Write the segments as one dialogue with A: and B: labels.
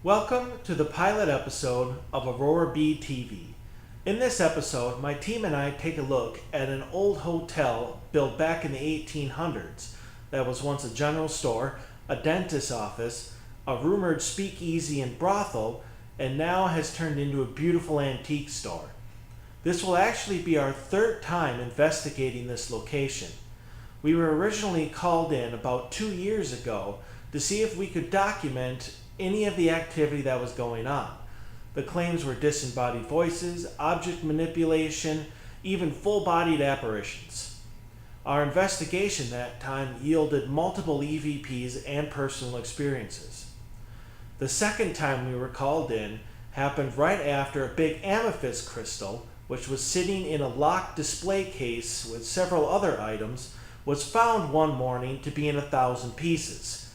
A: Welcome to the pilot episode of Aurora B TV. In this episode, my team and I take a look at an old hotel built back in the 1800s that was once a general store, a dentist's office, a rumored speakeasy and brothel, and now has turned into a beautiful antique store. This will actually be our third time investigating this location. We were originally called in about 2 years ago to see if we could document any of the activity that was going on. The claims were disembodied voices, object manipulation, even full-bodied apparitions. Our investigation that time yielded multiple EVPs and personal experiences. The second time we were called in happened right after a big amethyst crystal, which was sitting in a locked display case with several other items, was found one morning to be in 1,000 pieces.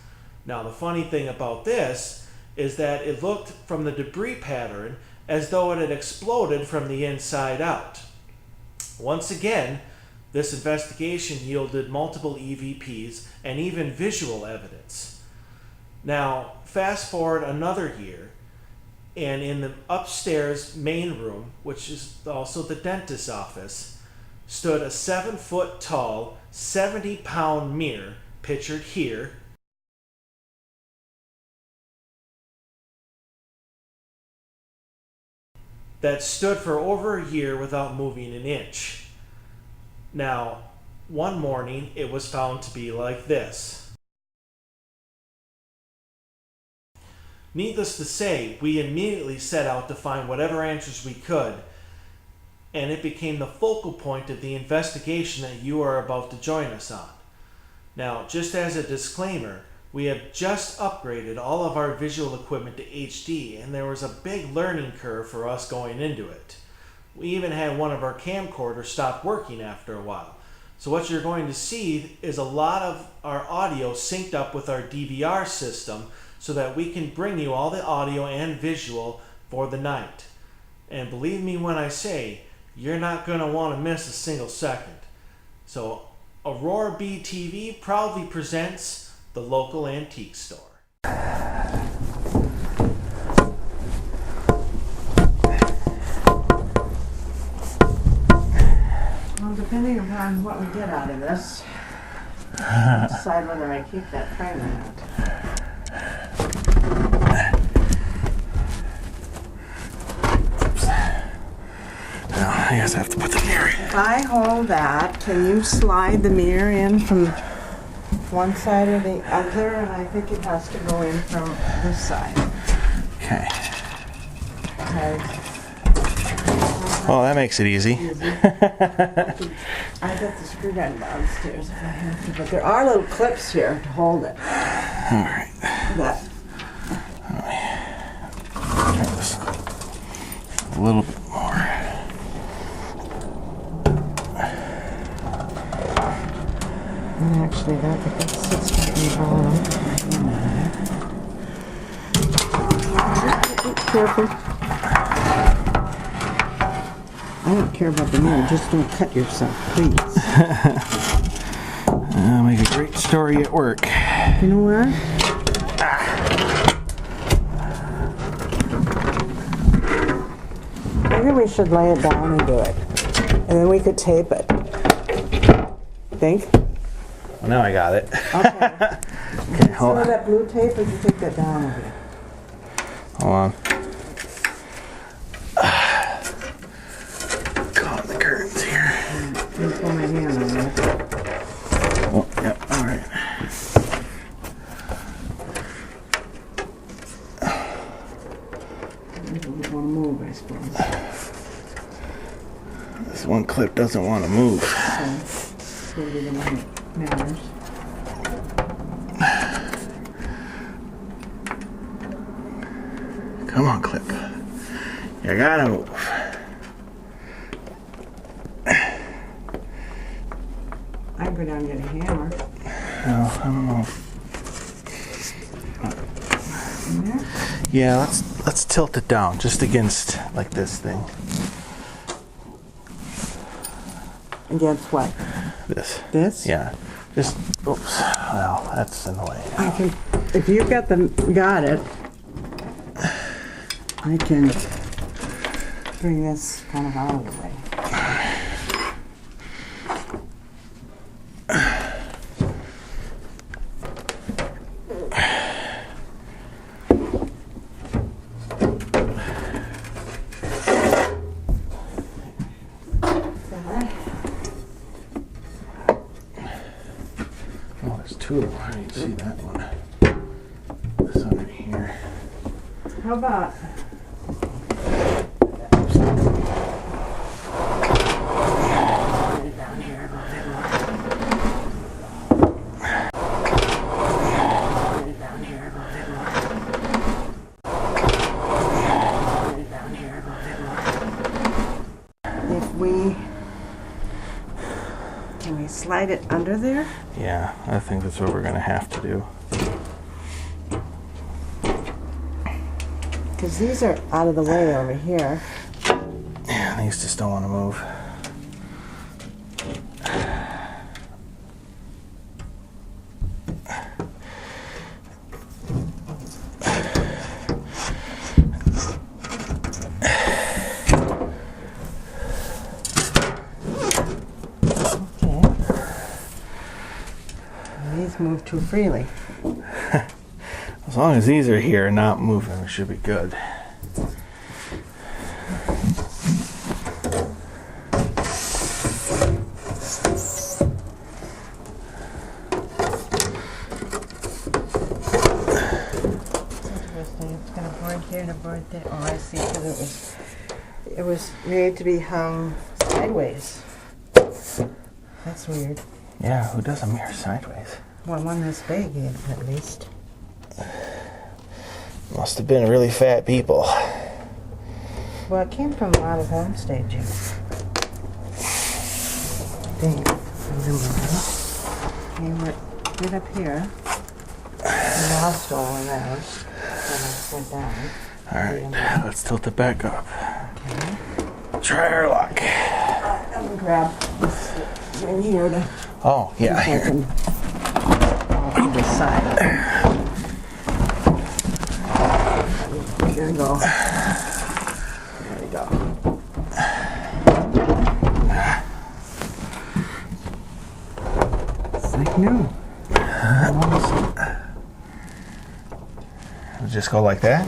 A: Now, the funny thing about this is that it looked from the debris pattern as though it had exploded from the inside out. Once again, this investigation yielded multiple EVPs and even visual evidence. Now, fast forward another year, and in the upstairs main room, which is also the dentist's office, stood a 7-foot tall, 70-pound mirror, pictured here, that stood for over a year without moving an inch. Now, one morning it was found to be like this. Needless to say, we immediately set out to find whatever answers we could, and it became the focal point of the investigation that you are about to join us on. Now, just as a disclaimer, we have just upgraded all of our visual equipment to HD, and there was a big learning curve for us going into it. We even had one of our camcorders stop working after a while. So what you're going to see is a lot of our audio synced up with our DVR system so that we can bring you all the audio and visual for the night. And believe me when I say, you're not going to want to miss a single second. So Aurora B TV proudly presents the local antique store.
B: Well, depending upon what we get out of this, I'll decide whether I keep that frame or not.
C: Now, I guess I have to put the mirror in.
B: If I hold that, can you slide the mirror in from one side or the other? And I think it has to go in from this side.
C: Okay.
B: Okay.
C: Well, that makes it easy.
B: I got the screwdriver downstairs if I have to, but there are little clips here to hold it.
C: All right.
B: That.
C: Try this a little bit more.
B: And actually, that sits on the bottom. Careful. I don't care about the mirror, just don't cut yourself, please.
C: Make a great story at work.
B: You know what? Maybe we should lay it down and do it. And then we could tape it. Think?
C: Well, now I got it.
B: Okay.
C: Okay, hold
B: Some of
C: on.
B: that blue tape, or did you take that down with you?
C: Hold on. Caught the curtains here.
B: You pull my hand on it.
C: Oh, yep, all right.
B: You don't want to move, I suppose.
C: This one clip doesn't want to move.
B: Okay. Go to the one that matters.
C: Come on, clip. You gotta move.
B: I can go down and get a hammer.
C: No, I don't know.
B: In there?
C: Yeah, let's tilt it down just against like this thing.
B: Against what?
C: This.
B: This?
C: Yeah. Just oops. Well, that's in the way.
B: I can, if you've got it, I can bring this kind of out of the way.
C: Oh, there's two of them. I didn't see that one. This one right here.
B: How about down here a little bit more? Down here a little bit more. Down here a little bit more. If we can we slide it under there?
C: Yeah, I think that's what we're gonna have to do.
B: Because these are out of the way over here.
C: Yeah, these just don't want to move.
B: Okay. These move too freely.
C: As long as these are here and not moving, we should be good.
B: Interesting. It's got a board here and a board there. Oh, I see. Because it was made to be hung sideways. That's weird.
C: Yeah, who does a mirror sideways?
B: Well, one this big, at least.
C: Must have been really fat people.
B: Well, it came from a lot of home staging. Dang, I remember that. They were right up here. We lost all of those. Then I went down.
C: Alright, let's tilt it back up.
B: Okay.
C: Try our luck.
B: I'm gonna grab this in here to
C: Oh, yeah,
B: I
C: here.
B: can off to the side. There we go. There we go. It's like new.
C: Just go like that?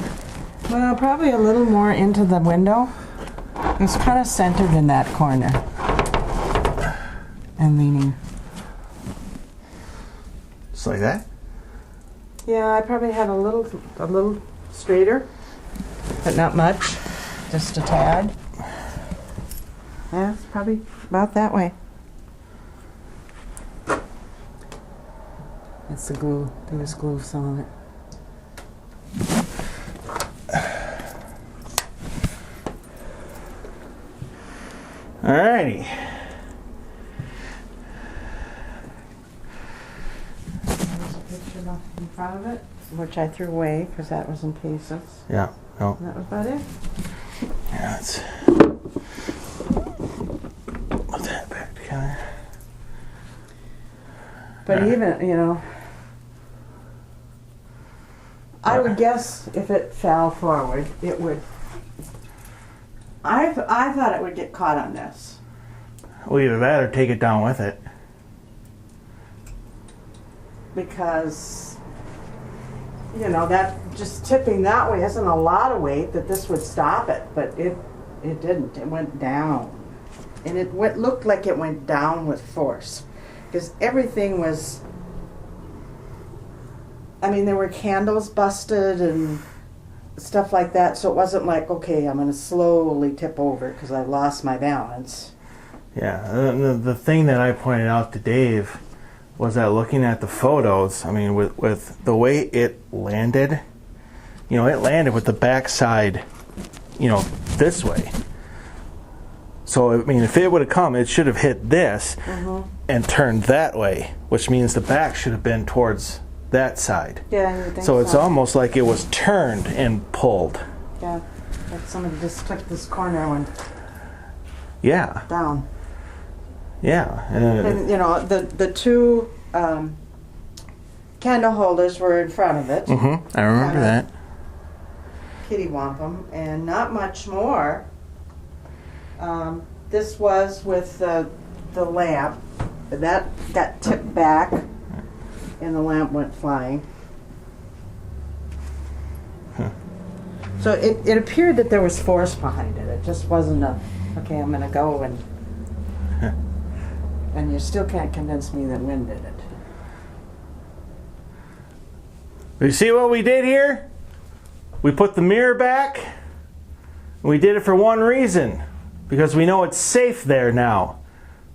B: Well, probably a little more into the window. It's kind of centered in that corner. And leaning.
C: Just like that?
B: Yeah, I probably had a little straighter, but not much. Just a tad. Yeah, it's probably about that way. That's the glue. There was glue on it.
C: Alrighty.
B: There's a picture left in front of it, which I threw away because that was in pieces.
C: Yeah, no.
B: And that was about it.
C: Yeah, let's put that back together.
B: But
C: Alright.
B: even, you know, I would guess if it fell forward, it would. I thought it would get caught on this.
C: Well, either that or take it down with it.
B: Because, you know, that just tipping that way isn't a lot of weight that this would stop it, but it didn't. It went down. And it looked like it went down with force. Because everything was, I mean, there were candles busted and stuff like that, so it wasn't like, okay, I'm going to slowly tip over because I lost my balance.
C: Yeah, the thing that I pointed out to Dave was that looking at the photos, I mean, with the way it landed, you know, it landed with the backside, you know, this way. So, I mean, if it would have come, it should have hit this and turned that way, which means the back should have been towards that side.
B: Yeah, you would think
C: So it's almost like it was turned and pulled.
B: Yeah, like somebody just took this corner and went
C: Yeah,
B: down.
C: yeah.
B: And, you know, the two candle holders were in front of it.
C: I remember
B: Kinda.
C: that.
B: kitty wampum, and not much more. This was with the lamp. That got tipped back, and the lamp went flying. So it appeared that there was force behind it. It just wasn't okay, I'm going to go and... And you still can't convince me that wind did it.
C: You see what we did here? We put the mirror back. We did it for one reason. Because we know it's safe there now.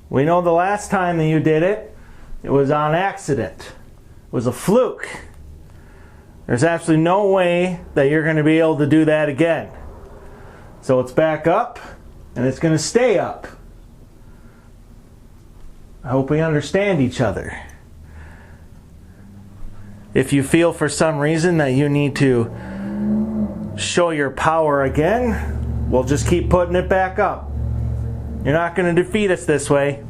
C: We know the last time that you did it, it was on accident. It was a fluke. There's absolutely no way that you're going to be able to do that again. So it's back up, and it's going to stay up. I hope we understand each other. If you feel for some reason that you need to show your power again, we'll just keep putting it back up. You're not going to defeat us this way.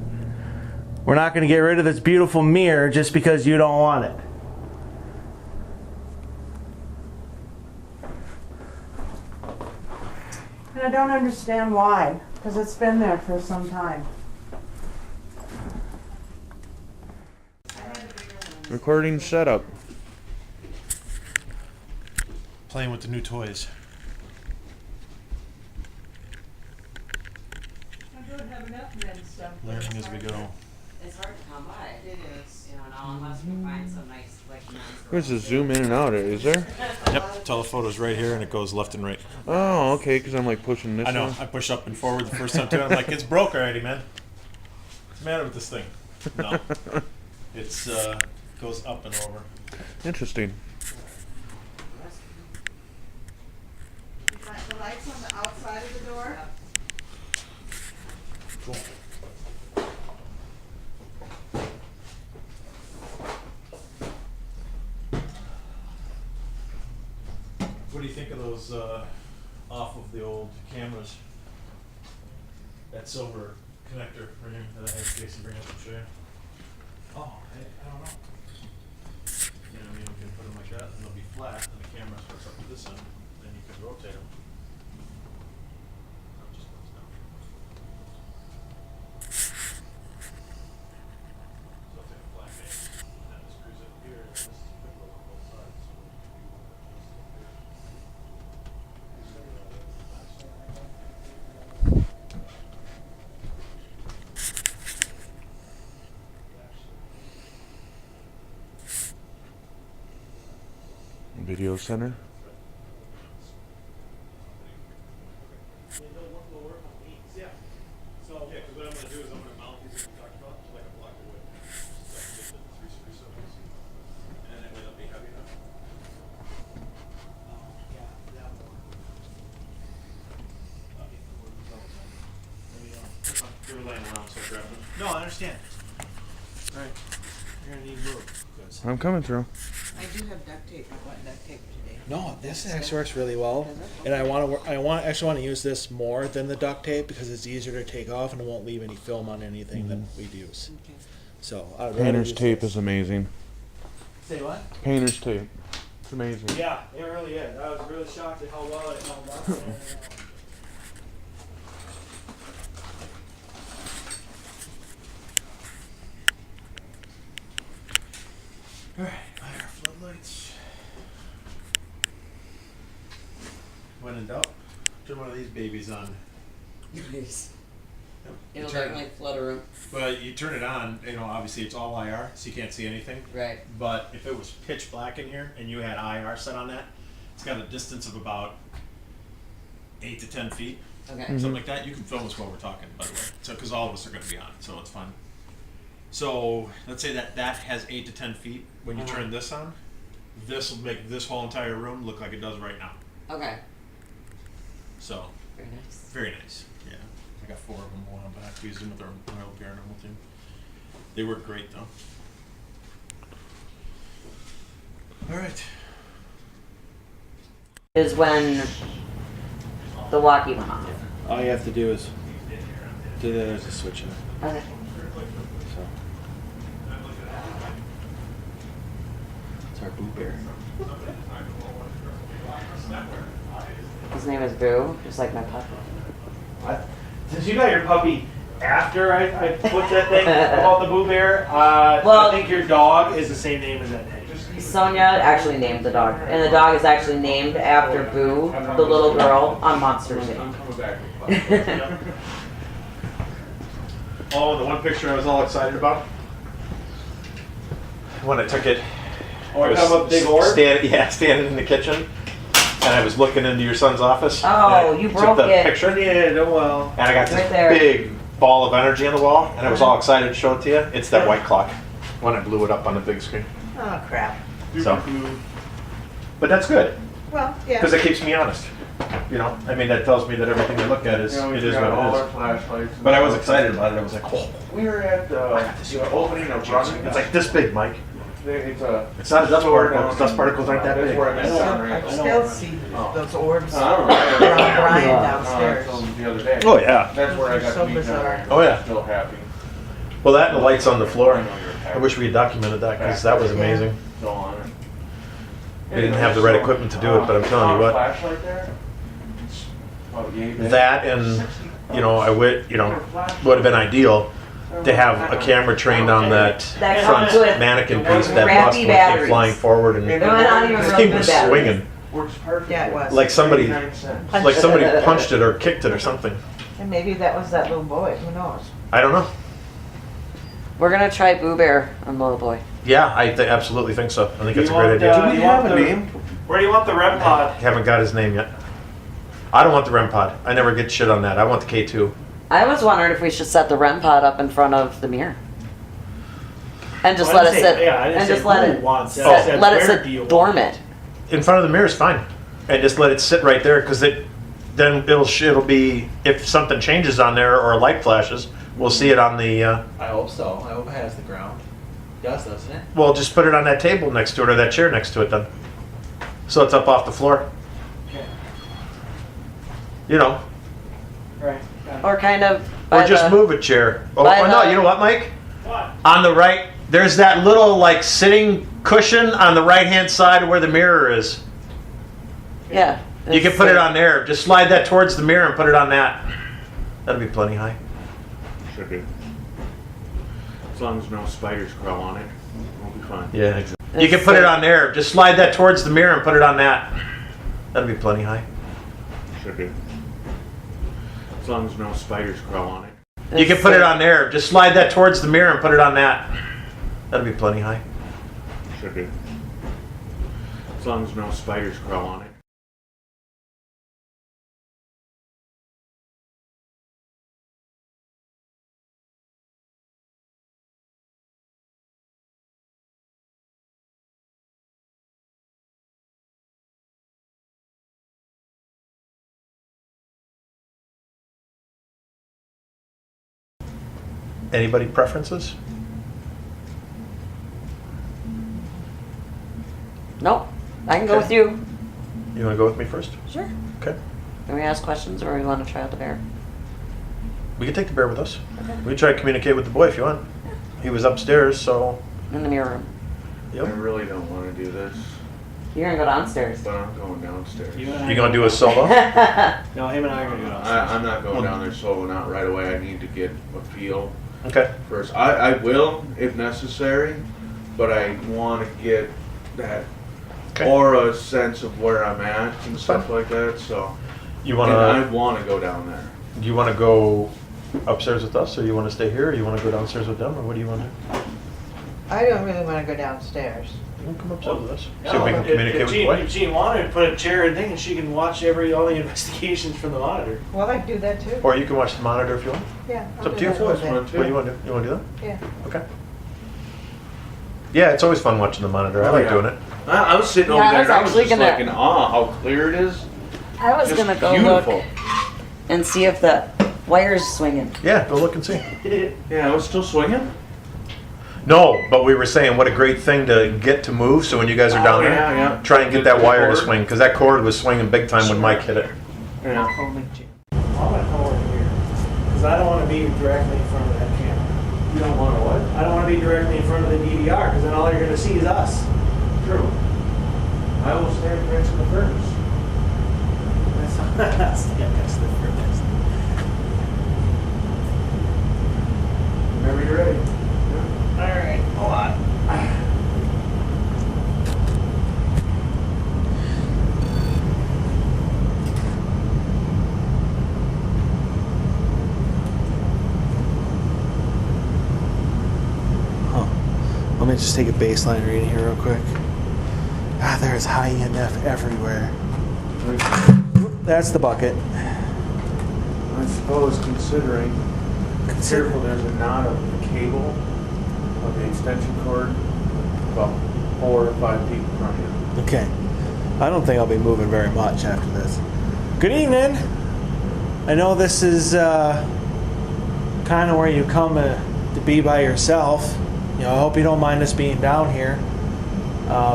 C: We're not going to get rid of this beautiful mirror just because you don't want it.
B: And I don't understand why, because it's been there for some time.
D: Recording setup.
A: Playing with the new toys.
B: I don't have enough men stuff.
A: Learning as we go.
E: It's hard to come by. It is. You know, now unless we find some nice, like,
D: There's a zoom in and out, is there?
A: Yep, telephoto's right here and it goes left and right.
D: Oh, okay, because I'm like pushing this
A: I know,
D: one.
A: I pushed up and forward the first time too. I'm like, it's broke already, man. What's the matter with this thing? No. It's, goes up and over.
D: Interesting.
B: The lights on the outside of the door?
A: Cool. What do you think of those off of the old cameras? That silver connector right here that I had Jason bring up and show you. Oh, I don't know. You know, I mean, we can put them like that, and they'll be flat, and the camera starts up to this end, then you can rotate them. Just goes down. So I'll take a black base, and then it screws it here, and this is a quick one on both sides. So if you want to just
D: Video center.
A: Yeah. So, yeah, because what I'm going to do is I'm going to mount these that we talked about, like a block of wood. So I can get the 3 screw circles. And that way they'll be heavy enough. They were laying around, so I grabbed them. No, I understand. Alright. You're going to need room.
D: I'm coming through.
E: I do have duct tape. I bought duct tape today.
A: No, this actually works really well, and I actually want to use this more than the duct tape because it's easier to take off and it won't leave any film on anything that we'd use.
E: Okay.
A: So I'd rather
D: Painter's
A: use
D: tape
A: this.
D: is amazing.
A: Say what?
D: Painter's tape. It's amazing.
A: Yeah, it really is. I was really shocked at how well it held up. All right, fire floodlights. When in doubt, turn one of these babies on.
E: Nice.
A: Yep.
E: It'll
A: You turn it
E: definitely flutter them.
A: Well, you turn it on, you know, obviously it's all IR, so you can't see anything.
E: Right.
A: But if it was pitch black in here and you had IR set on that, it's got a distance of about 8 to 10 feet,
E: Okay.
A: something like that. You can film us while we're talking, by the way. So, because all of us are going to be on, so it's fine. So, let's say that has 8 to 10 feet. When you turn this on, this will make this whole entire room look like it does right now.
E: Okay.
A: So,
E: Very nice.
A: very nice. Yeah. I got 4 of them going on back. We used them with our old paranormal team. They work great, though. All right.
E: Is when the walkie went off.
A: All you have to do is do that. There's a switch in it.
E: Okay.
A: So it's our Boo Bear.
E: His name is Boo, just like my puppy.
A: Since you got your puppy after I put that thing about the Boo Bear,
E: Well-
A: I think your dog is the same name as that name.
E: Sonia actually named the dog, and the dog is actually named after Boo, the little girl on Monsters Inc.
F: Oh, the one picture I was all excited about? When I took it.
A: Oh, you're talking about Big Orb?
F: Standing in the kitchen. And I was looking into your son's office.
E: Oh,
F: and I
E: you
F: took
E: broke
F: the
E: it.
F: picture.
A: Yeah, no, well.
F: And I got this
E: Right there.
F: big ball of energy on the wall. And I was all excited to show it to you. It's that white clock. When I blew it up on the big screen.
B: Oh, crap.
F: So. But that's good.
B: Well, yeah.
F: Because it keeps me honest. You know, I mean, that tells me that everything I look at is,
D: Yeah, we
F: it is
D: got all
F: what
D: our
F: it is.
D: flashlights.
F: But I was excited about it. I was like, oh,
D: We were at the opening of Running.
F: it's like this big, Mike.
D: It's a.
F: It's not a dust
D: store
F: particle.
D: down-
F: Dust particles aren't that
D: That's
F: big.
D: where I met John
B: I
D: Randall.
B: still see
D: Oh.
B: those orbs
D: I don't
B: around
D: know.
B: Brian
E: Yeah.
B: downstairs.
D: I told him the other day.
F: Oh, yeah.
D: That's where I got
B: So
D: to meet John
B: bizarre.
D: Randall.
F: Oh, yeah.
D: Still happy.
F: Well, that and the lights on the floor.
D: I know you're
F: I wish we had documented that because that was amazing.
D: still on it.
F: We didn't have the right equipment to do it, but I'm telling you what.
D: Flashlight there? It's about a yay big.
F: That and, you know, would have been ideal to have a camera trained on that
E: That
F: front
E: comes with
F: mannequin piece, that
E: crappy
F: bust would
E: batteries.
F: came flying forward and
E: They're not even
F: the
E: real
F: thing
E: good
F: was
E: batteries.
F: swinging.
D: Works perfect.
B: Yeah, it was.
F: Like somebody,
D: 99 cents.
F: like somebody punched it or kicked it or something.
B: And maybe that was that little boy, who knows?
F: I don't know.
E: We're gonna try Boo Bear on Little Boy.
F: Yeah, I absolutely think so. I think it's a
A: You
F: great
A: want,
F: idea.
A: Do we have a name? Where do you want the REM pod?
F: Haven't got his name yet. I don't want the REM pod. I never get shit on that. I want the K2.
E: I was wondering if we should set the REM pod up in front of the mirror. And just
A: I
E: let it
A: didn't say-
E: sit.
A: yeah, I didn't
E: And
A: say
E: just let
A: who
E: it
A: wants it.
E: sit-
A: I said,
E: let it
A: where
E: sit
A: do you want
E: dormant.
F: In front of the mirror is fine, and just let it sit right there because then it'll be if something changes on there or a light flashes, we'll see it on the.
G: I hope so. I hope it has the ground. It does, doesn't it?
F: Well, just put it on that table next to it or that chair next to it then, so it's up off the floor.
A: Okay.
F: You know,
A: Right.
E: Or kind of.
F: or
E: by
F: just
E: the-
F: move a chair. Oh,
E: by
F: oh, no,
E: the-
F: you know what, Mike?
A: What?
F: On the right, there's that little like sitting cushion on the right-hand side of where the mirror is.
E: Yeah.
F: You can put it on there. Just slide that towards the mirror and put it on that. That'll be plenty high.
D: Should be. As long as no spiders crawl on it, we'll be fine.
F: Yeah, exactly. You can put it on there. Just slide that towards the mirror and put it on that. That'll be plenty high.
D: Should be. As long as no spiders crawl on it.
F: You can put it on there. Just slide that towards the mirror and put it on that. That'll be plenty high.
D: Should be. As long as no spiders crawl on it.
F: Anybody preferences?
E: Nope. I can go
F: Okay.
E: with you.
F: You want to go with me first?
E: Sure.
F: Okay.
E: Can we ask questions or we want to try out the bear?
F: We can take the bear with us. We can try to communicate with the boy if you want. He was upstairs, so.
E: In the mirror room.
D: I
F: Yep.
D: really don't want to do this,
E: You're gonna go downstairs.
D: but I'm going downstairs.
A: You and I
F: You gonna do a solo?
A: No, him and I are gonna go downstairs.
D: I'm not going down there solo, not right away. I need to get a feel
F: Okay.
D: first. I will if necessary, but I want to get that
F: Okay.
D: aura sense of where I'm at and stuff like that. So,
F: You
D: and I
F: wanna?
D: want to go down there.
F: Do you wanna go upstairs with us, or you wanna stay here, or you wanna go downstairs with them, or what do you wanna do?
B: I don't really want to go downstairs.
F: You can come upstairs with us. See
A: No,
F: if we can
A: if-
F: communicate
A: if
F: with
A: Jean,
F: the boy.
A: If Jean wanted, put a chair and thing, and she can watch all the investigations from the monitor.
B: Well, I do that too.
F: Or you can watch the monitor if you want.
B: Yeah.
F: It's
B: I'll
F: up
B: do
F: to you.
B: that with
D: Fun
B: it.
D: too.
F: What do you want to do? You want to do that?
B: Yeah.
F: Okay. Yeah, it's always fun watching the monitor. I
D: Oh,
F: like
D: yeah.
F: doing it.
D: I was sitting
E: Yeah,
D: over
E: I
D: there
E: was
D: and I was
E: actually
D: just
E: gonna-
D: like in awe how clear it is.
E: I was
D: Just
E: gonna go
D: beautiful.
E: look and see if the wire's swinging.
F: Yeah, go look and see.
D: Yeah, I was still swinging.
F: No, but we were saying what a great thing to get to move. So when you guys are down
D: Oh,
F: there,
D: yeah, yeah.
F: try and get that wire to
D: Cord.
F: swing because that cord was swinging big time when Mike hit it.
D: Yeah.
B: Holy gee.
A: I'm gonna come over here because I don't want to be directly in front of that camera.
D: You don't want to what?
A: I don't want to be directly in front of the DVR because then all you're gonna see is us.
D: True. I will stand next to the furnace.
A: That's not
D: Whenever you're ready.
C: Alright, hold on. Let me just take a baseline reading here real quick. Ah, there's high EMF everywhere. That's the bucket.
D: I suppose considering careful, there's a knot of the cable of the extension cord about 4 or 5 feet in front of you.
C: Okay. I don't think I'll be moving very much after this. Good evening. I know this is kind of where you come to be by yourself. You know, I hope you don't mind us being down here.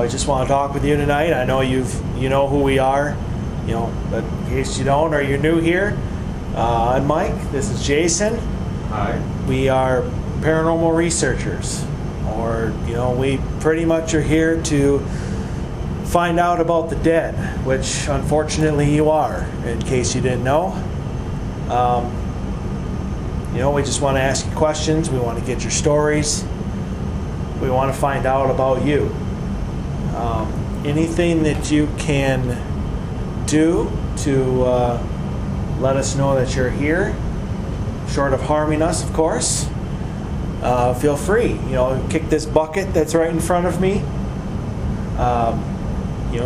C: We just want to talk with you tonight. I know you know who we are. You know, but in case you don't or you're new here, I'm Mike. This is Jason.
D: Hi.
C: We are paranormal researchers, or we pretty much are here to find out about the dead, which unfortunately you are. In case you didn't know, we just want to ask you questions. We want to get your stories. We want to find out about you. Anything that you can do to let us know that you're here, short of harming us, of course, feel free. Kick this bucket that's right in front of me.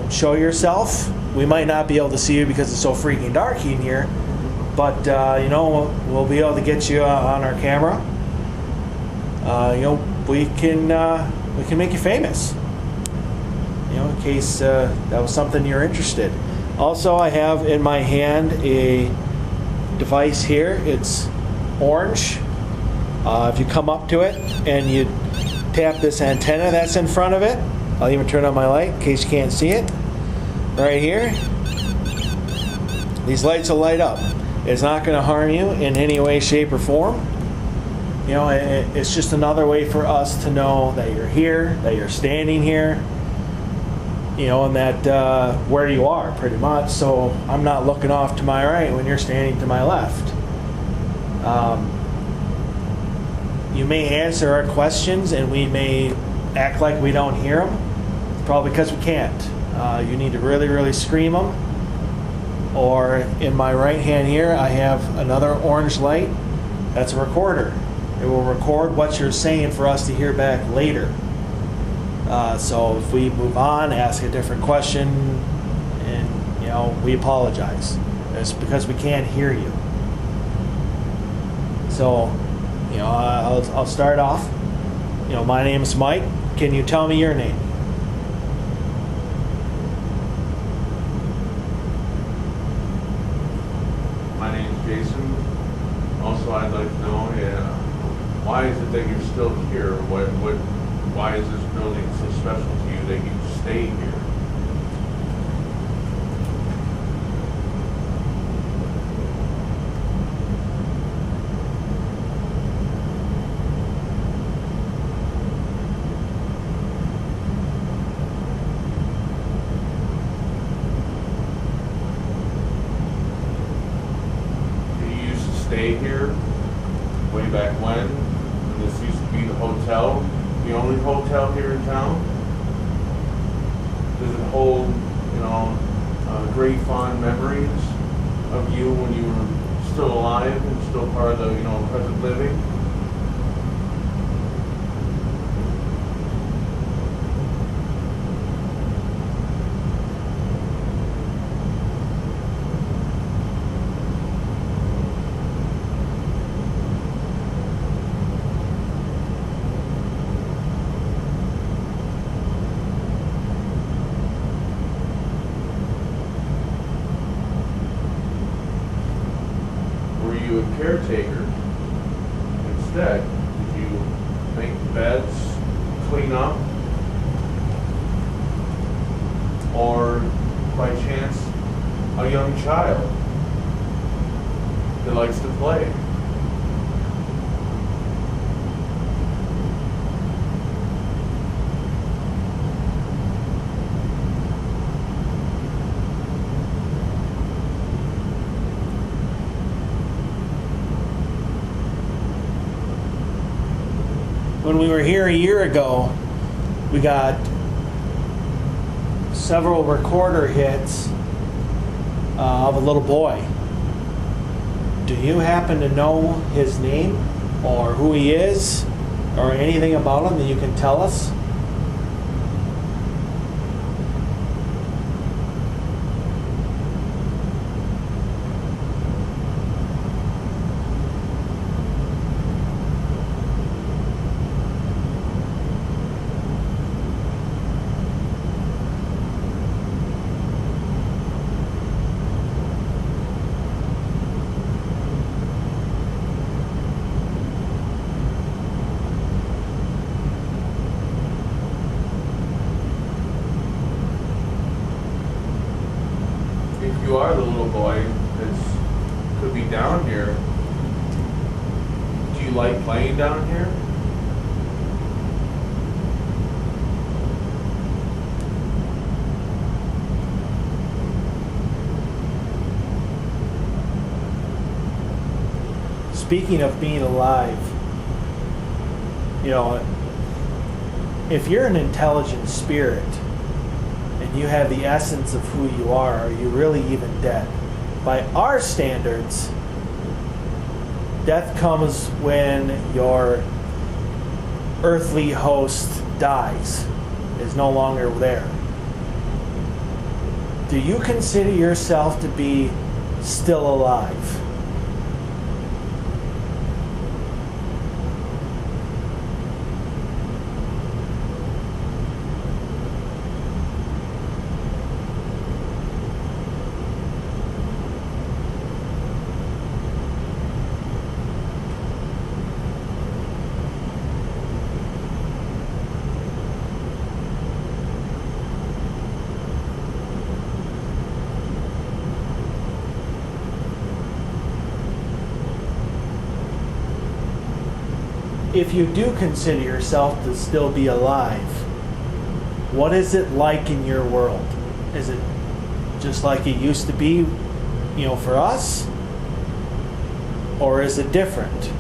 C: Show yourself. We might not be able to see you because it's so freaking dark in here, but we'll be able to get you on our camera. We can make you famous. In case that was something you're interested. Also, I have in my hand a device here. It's orange. If you come up to it and you tap this antenna that's in front of it, I'll even turn on my light in case you can't see it. Right here. These lights will light up. It's not going to harm you in any way, shape, or form. It's just another way for us to know that you're here, that you're standing here, and that where you are, pretty much. So I'm not looking off to my right when you're standing to my left. You may answer our questions and we may act like we don't hear them. It's probably because we can't. You need to really, really scream them. Or in my right hand here, I have another orange light. That's a recorder. It will record what you're saying for us to hear back later. So if we move on, ask a different question, and we apologize. It's because we can't hear you. So, I'll start off. My name is Mike. Can you tell me your name?
D: My name is Jason. Also, I'd like to know, why is it that you're still here? Why is this building so special to you that you stay here? You used to stay here way back when this used to be the hotel. The only hotel here in town? Does it hold, great fond memories of you when you were still alive and still part of the, present living? A caretaker. Instead, did you make beds, clean up, or by chance a young child that likes to play?
A: when we were here a year ago, we got several recorder hits of a little boy. Do you happen to know his name or who he is or anything about him that you can tell us?
D: If you are the little boy that could be down here, do you like playing down here?
A: Speaking of being alive, if you're an intelligent spirit and you have the essence of who you are you really even dead? By our standards, death comes when your earthly host dies, is no longer there. Do you consider yourself to be still alive? If you do consider yourself to still be alive, what is it like in your world? Is it just like it used to be, for us? Or is it different?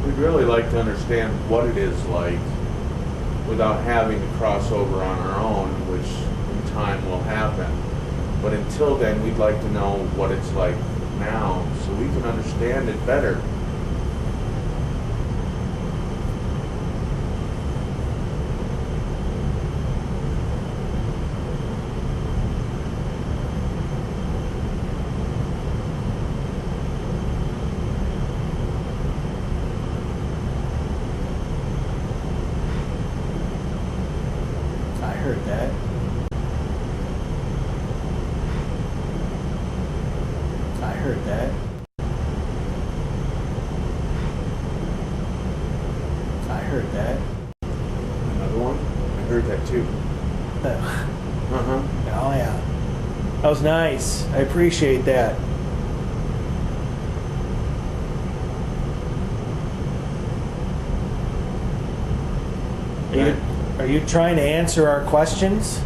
D: We'd really like to understand what it is like without having to cross over on our own, which in time will happen. But until then, we'd like to know what it's like now so we can understand it better.
A: I heard that. I heard that. I heard that.
D: Another one? I heard that too. Uh-huh.
A: Oh yeah. That was nice. I appreciate that. Are you trying to answer our questions?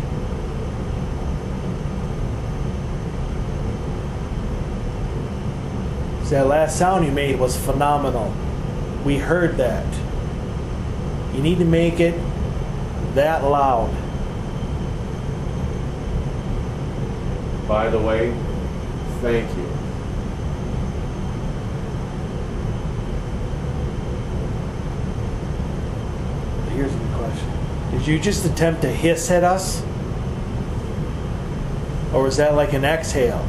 A: That last sound you made was phenomenal. We heard that. You need to make it that loud.
D: By the way, thank you.
A: Here's a good question. Did you just attempt to hiss at us? Or was that like an exhale?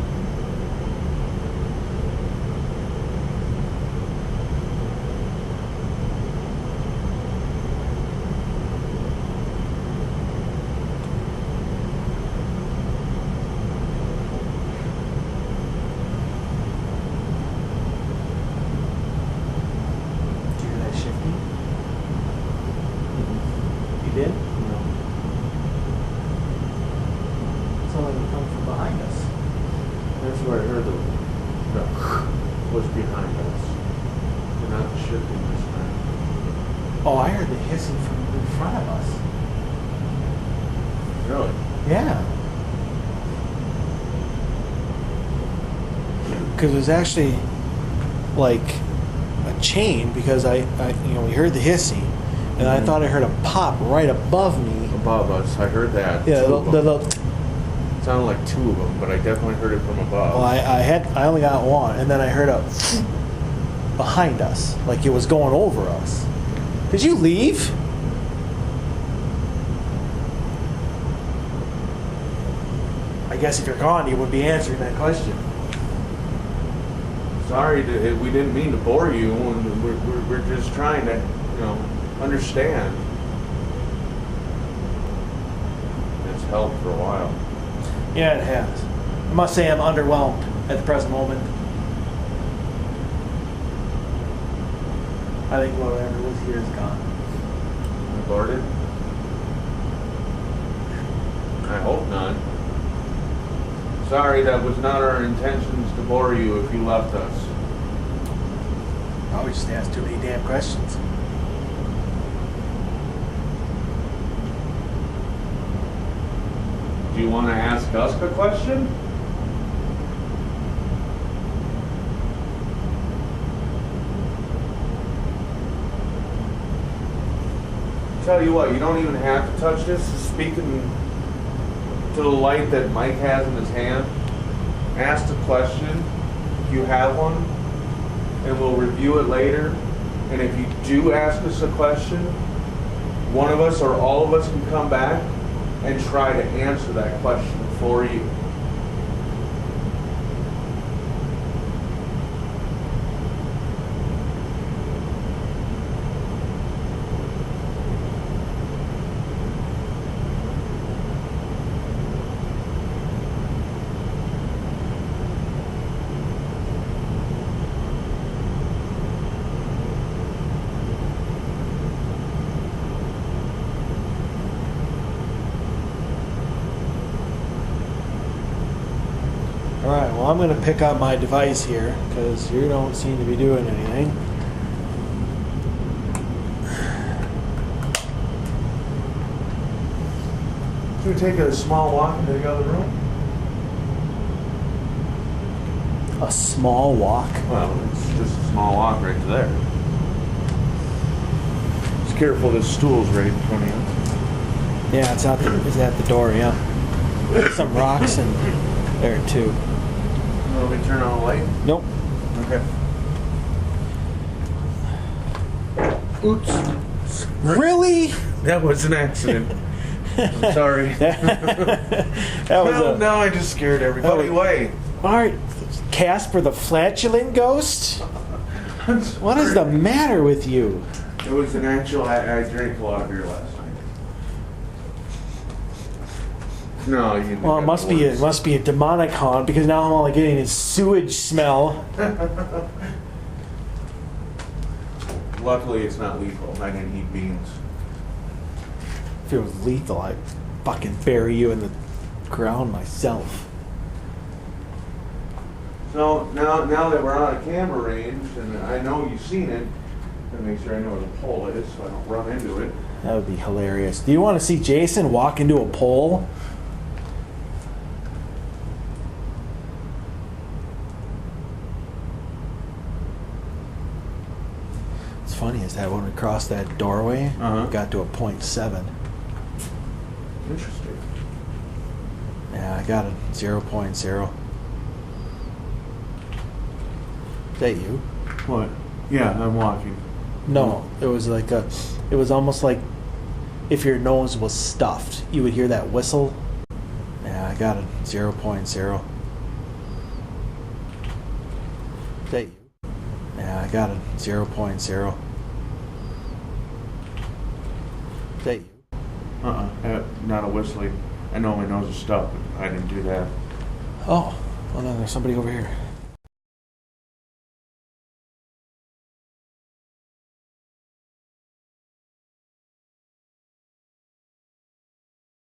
A: something come from behind us.
D: That's where I heard the was behind us. We're not shifting this time.
A: Oh, I heard the hissing from in front of us.
D: Really?
A: Yeah. Because it was actually like a chain, because I we heard the hissing, and I thought I heard a pop right above me.
D: Above us, I heard that.
A: Yeah,
D: Two of them.
A: the
D: It sounded like two of them, but I definitely heard it from above.
A: well, I only got one, and then I heard a behind us, like it was going over us. Did you leave? I guess if you're gone, you would be answering that question.
D: Sorry, we didn't mean to bore you. We're just trying to, understand. It's helped for a while.
A: Yeah, it has. I must say I'm underwhelmed at the present moment. I think whatever was here is gone.
D: Aborted? I hope not. Sorry, that was not our intentions to bore you if you left us.
A: Probably just asked too many damn questions.
D: Do you want to ask us a question? Tell you what, you don't even have to touch this. Speaking to the light that Mike has in his hand, ask the question if you have one, and we'll review it later. And if you do ask us a question, one of us or all of us can come back and try to answer that question for you.
A: Alright, well, I'm going to pick up my device here, because you don't seem to be doing anything.
D: Should we take a small walk into the other room?
A: A small walk?
D: Well, it's just a small walk right to there. Just careful, this stool's right in front of you.
A: Yeah, it's at the door, yeah. There's some rocks in there, too.
D: Let me turn on the light.
A: Nope.
D: Okay. Oops.
A: Really?
D: That was an accident. I'm sorry.
A: that was
D: No, I just scared everybody away.
A: Alright, Casper the flatulent ghost? What is the matter with you?
D: It was an actual. I drank a lot of beer last night. No, you.
A: Well, it must be a demonic haunt, because now I'm only getting his sewage smell.
D: Luckily, it's not lethal. I didn't eat beans.
A: If it was lethal, I'd fucking bury you in the ground myself.
D: So now that we're out of camera range, and I know you've seen it, to make sure I know where the pole is, so I don't run into it.
A: That would be hilarious. Do you want to see Jason walk into a pole? It's funny is that when we crossed that doorway, we got to a 0.7.
D: Interesting.
A: Yeah, I got a 0.0. Is that you?
D: What? Yeah, I'm walking.
A: No, it was like it was almost like if your nose was stuffed. You would hear that whistle. Yeah, I got a 0.0. Is that you? Yeah, I got a 0.0. Is that you?
D: Not a whistling. I know my nose is stuffed, but I didn't do that.
A: Oh, well then there's somebody over here.